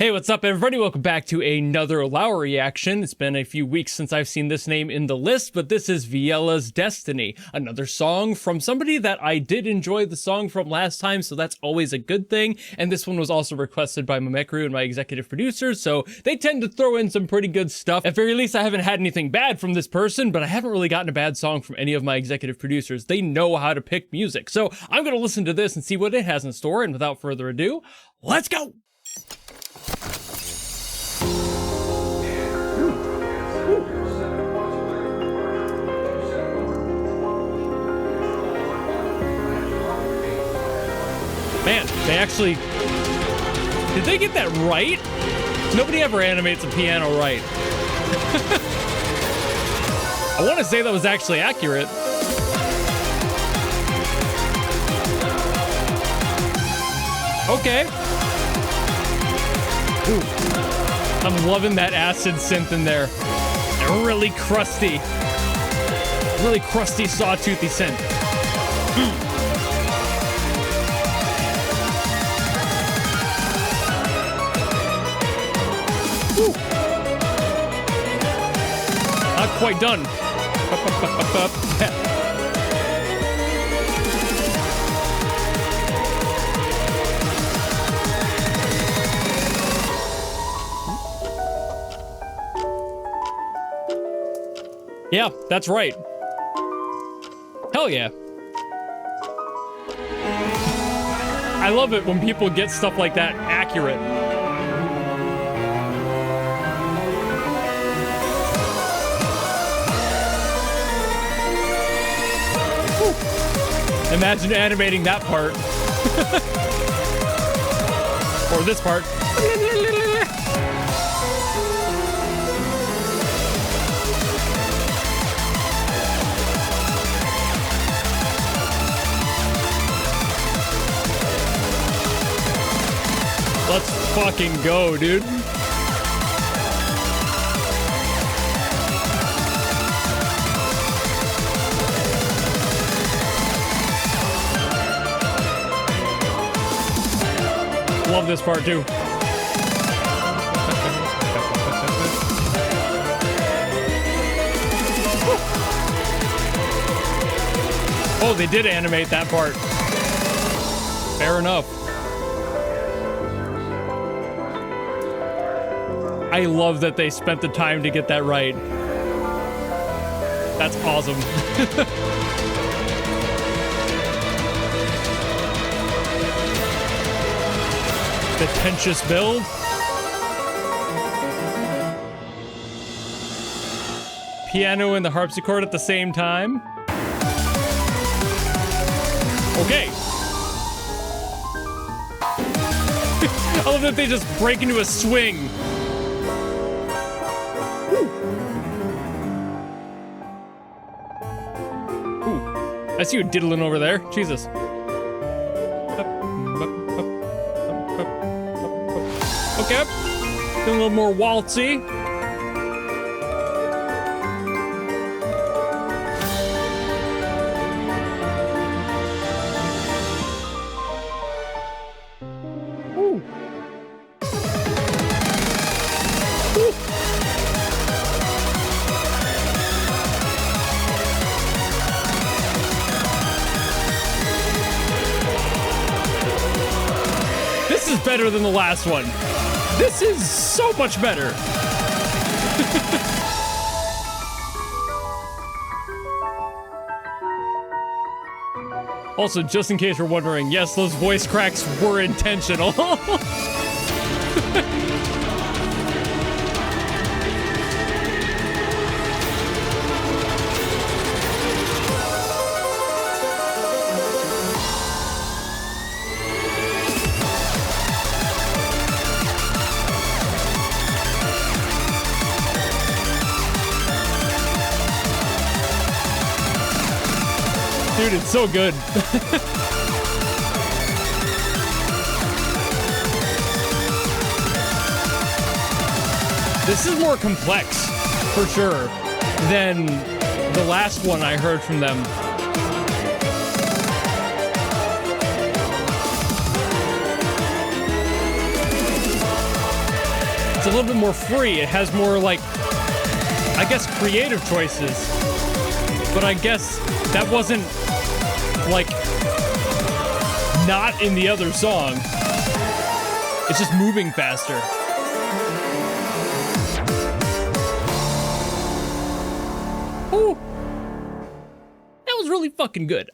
Hey, what's up, everybody? Welcome back to another Laur reaction. It's been a few weeks since I've seen this name in the list, but this is Viyella's Destiny, another song from somebody that I did enjoy the song from last time, so that's always a good thing. And this one was also requested by Mamekru and my executive producers, so they tend to throw in some pretty good stuff. At very least, I haven't had anything bad from this person, but I haven't really gotten a bad song from any of my executive producers. They know how to pick music. So I'm going to listen to this and see what it has in store, and without further ado, let's go! Man, they actually... Did they get that right? Nobody ever animates a piano right. I want to say that was actually accurate. Okay. Ooh. I'm loving that acid synth in there. A really crusty, sawtoothy synth. Not quite done. Yeah, that's right. Hell yeah. I love it when people get stuff like that accurate. Imagine animating that part. Or this part. Let's fucking go, dude. Love this part too. Oh, they did animate that part. Fair enough. I love that they spent the time to get that right. That's awesome. Pretentious build. Piano and the harpsichord at the same time. Okay. I love that they just break into a swing. Ooh. I see you diddling over there. Jesus. Okay, doing a little more waltzy. Ooh. Ooh. This is better than the last one. This is so much better. Also, just in case you're wondering, yes, those voice cracks were intentional. Dude, it's so good. This is more complex, for sure, than the last one I heard from them. It's a little bit more free. It has more, like, I guess, creative choices. But I guess that wasn't, like, not in the other song. It's just moving faster. Ooh. That was really fucking good.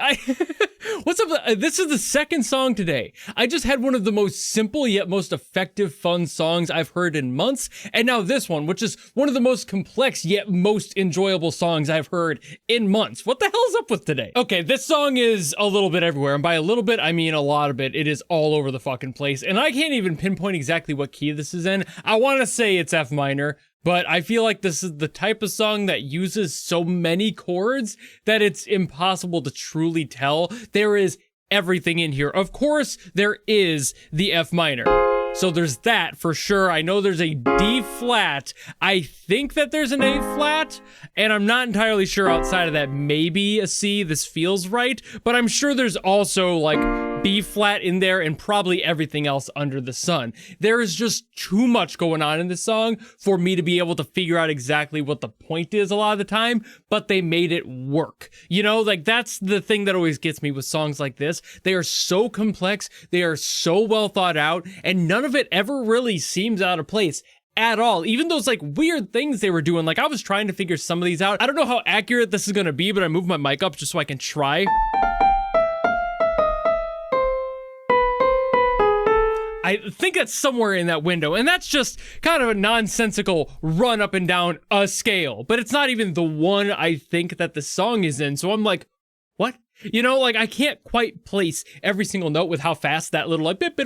What's up? This is the second song today. I just had one of the most simple yet most effective fun songs I've heard in months, and now this one, which is one of the most complex yet most enjoyable songs I've heard in months. What the hell's up with today? Okay, this song is a little bit everywhere, and by a little bit, I mean a lot of it. It is all over the fucking place, and I can't even pinpoint exactly what key this is in. I want to say it's F minor, but I feel like this is the type of song that uses so many chords that it's impossible to truly tell. There is everything in here. Of course, there is the F minor. So there's that for sure. I know there's a D flat. I think that there's an A flat, and I'm not entirely sure outside of that. Maybe a C. This feels right, but I'm sure there's also like B flat in there and probably everything else under the sun. There is just too much going on in this song for me to be able to figure out exactly what the point is a lot of the time, but they made it work. You know, like that's the thing that always gets me with songs like this. They are so complex, they are so well thought out, and none of it ever really seems out of place at all. Even those like weird things they were doing, like I was trying to figure some of these out. I don't know how accurate this is gonna be, but I moved my mic up just so I can try. I think that's somewhere in that window, and that's just kind of a nonsensical run up and down a scale, but it's not even the one I think that the song is in, so I'm like, what? You know, like I can't quite place every single note with how fast that little like it's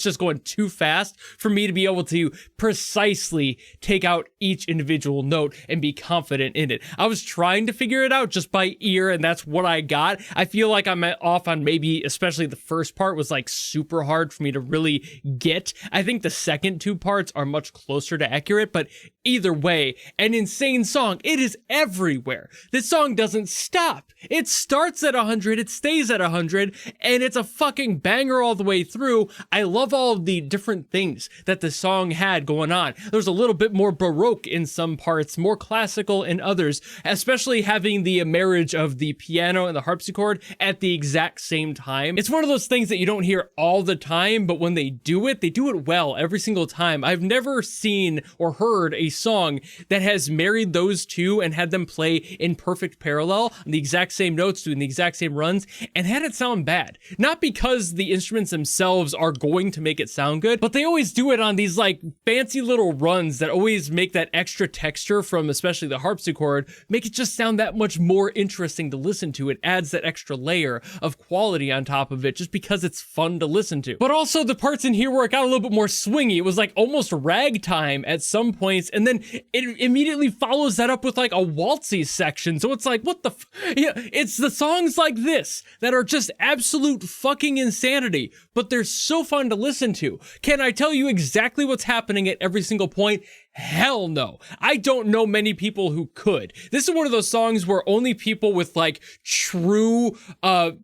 just going too fast for me to be able to precisely take out each individual note and be confident in it. I was trying to figure it out just by ear, and that's what I got. I feel like I'm off on maybe, especially the first part was like super hard for me to really get. I think the second two parts are much closer to accurate, but either way, an insane song. It is everywhere. This song doesn't stop. It starts at 100, it stays at 100, and it's a fucking banger all the way through. I love all of the different things that the song had going on. There's a little bit more Baroque in some parts, more classical in others, especially having the marriage of the piano and the harpsichord at the exact same time. It's one of those things that you don't hear all the time, but when they do it well every single time. I've never seen or heard a song that has married those two and had them play in perfect parallel on the exact same notes, doing the exact same runs, and had it sound bad. Not because the instruments themselves are going to make it sound good, but they always do it on these like fancy little runs that always make that extra texture from especially the harpsichord, make it just sound that much more interesting to listen to. It adds that extra layer of quality on top of it just because it's fun to listen to. But also the parts in here where it got a little bit more swingy, it was like almost ragtime at some points, and then it immediately follows that up with like a waltzy section. So it's like, what the yeah, it's the songs like this that are just absolute fucking insanity, but they're so fun to listen to. Can I tell you exactly what's happening at every single point? Hell no. I don't know many people who could. This is one of those songs where only people with like true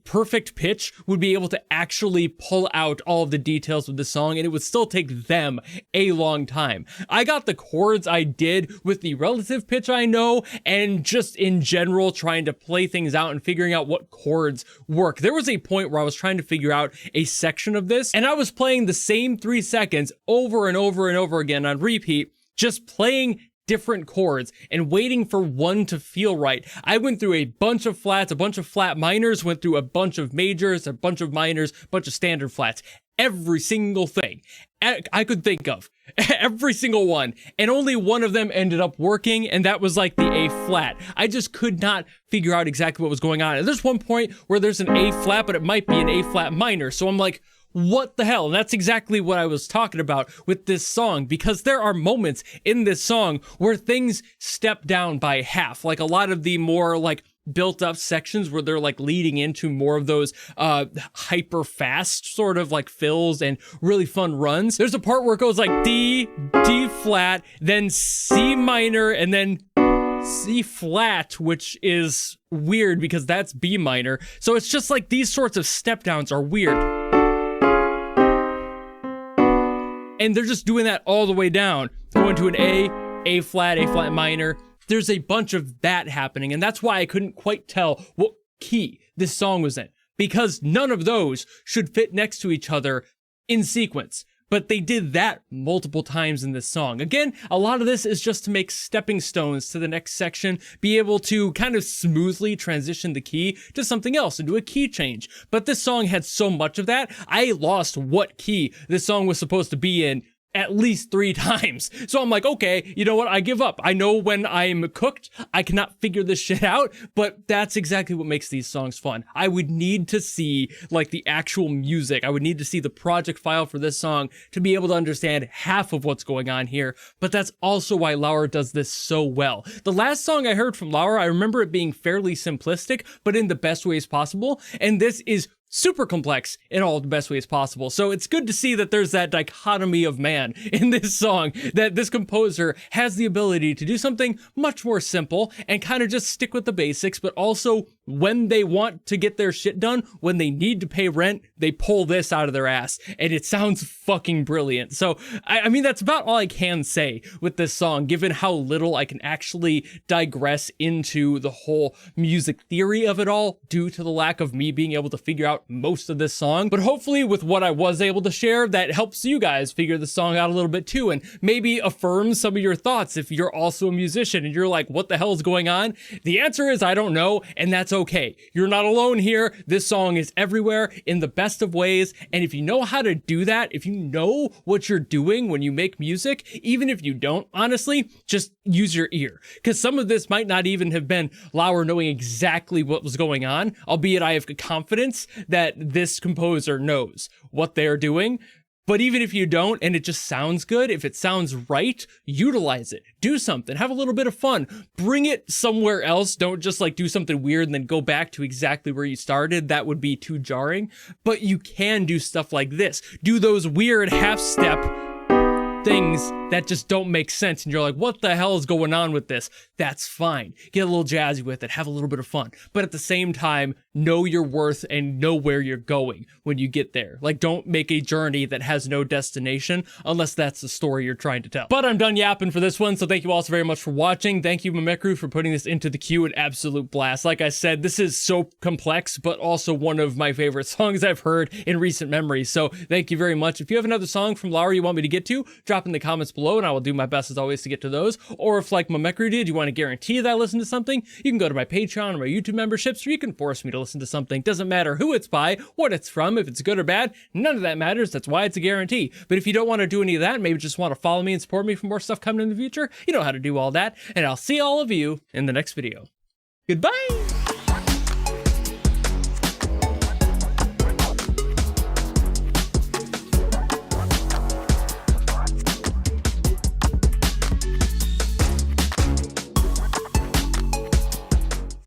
perfect pitch would be able to actually pull out all of the details of the song, and it would still take them a long time. I got the chords I did with the relative pitch I know, and just in general trying to play things out and figuring out what chords work. There was a point where I was trying to figure out a section of this, and I was playing the same 3 seconds over and over and over again on repeat, just playing different chords and waiting for one to feel right. I went through a bunch of flats, a bunch of flat minors, went through a bunch of majors, a bunch of minors, a bunch of standard flats. Every single thing I could think of. Every single one. And only one of them ended up working, and that was like the A flat. I just could not figure out exactly what was going on. And there's one point where there's an A flat, but it might be an A flat minor. So I'm like, what the hell? And that's exactly what I was talking about with this song, because there are moments in this song where things step down by half. Like a lot of the more like built up sections where they're like leading into more of those hyper fast sort of like fills and really fun runs. There's a part where it goes like D, D flat, then C minor, and then C flat, which is weird because that's B minor. So it's just like these sorts of step downs are weird. and they're just doing that all the way down, going to an A flat minor. There's a bunch of that happening, and that's why I couldn't quite tell what key this song was in, because none of those should fit next to each other in sequence. But they did that multiple times in this song. Again, a lot of this is just to make stepping stones to the next section, be able to kind of smoothly transition the key to something else and do a key change. But this song had so much of that, I lost what key this song was supposed to be in at least 3 times. So I'm like, okay, you know what? I give up. I know when I'm cooked, I cannot figure this shit out, but that's exactly what makes these songs fun. I would need to see like the actual music. I would need to see the project file for this song to be able to understand half of what's going on here. But that's also why Laur does this so well. The last song I heard from Laur, I remember it being fairly simplistic, but in the best ways possible. And this is super complex in all the best ways possible. So it's good to see that there's that dichotomy of man in this song, that this composer has the ability to do something much more simple and kind of just stick with the basics, but also when they want to get their shit done, when they need to pay rent, they pull this out of their ass, and it sounds fucking brilliant. So, I mean, that's about all I can say with this song, given how little I can actually digress into the whole music theory of it all, due to the lack of me being able to figure out most of this song. But hopefully with what I was able to share, that helps you guys figure the song out a little bit too, and maybe affirms some of your thoughts if you're also a musician and you're like, what the hell is going on? The answer is I don't know, and that's okay. You're not alone here. This song is everywhere in the best of ways, and if you know how to do that, if you know what you're doing when you make music, even if you don't, honestly, just use your ear, because some of this might not even have been Laur knowing exactly what was going on, albeit I have confidence that this composer knows what they're doing. But even if you don't, and it just sounds good, if it sounds right, utilize it. Do something. Have a little bit of fun. Bring it somewhere else. Don't just like do something weird and then go back to exactly where you started. That would be too jarring. But you can do stuff like this. Do those weird half-step things that just don't make sense, and you're like, what the hell is going on with this? That's fine. Get a little jazzy with it, have a little bit of fun, but at the same time, know your worth and know where you're going when you get there. Like, don't make a journey that has no destination unless that's the story you're trying to tell. But I'm done yapping for this one, so thank you all so very much for watching. Thank you, Mimikru, for putting this into the queue. An absolute blast. Like I said, this is so complex, but also one of my favorite songs I've heard in recent memory, so thank you very much. If you have another song from Laur you want me to get to, drop in the comments below, and I will do my best as always to get to those. Or if, like Mimikru did, you want to guarantee that I listen to something, you can go to my Patreon or my YouTube memberships, or you can force me to listen to something. Doesn't matter who it's by, what it's from, if it's good or bad, none of that matters. That's why it's a guarantee. But if you don't want to do any of that, maybe just want to follow me and support me for more stuff coming in the future, you know how to do all that, and I'll see all of you in the next video. Goodbye!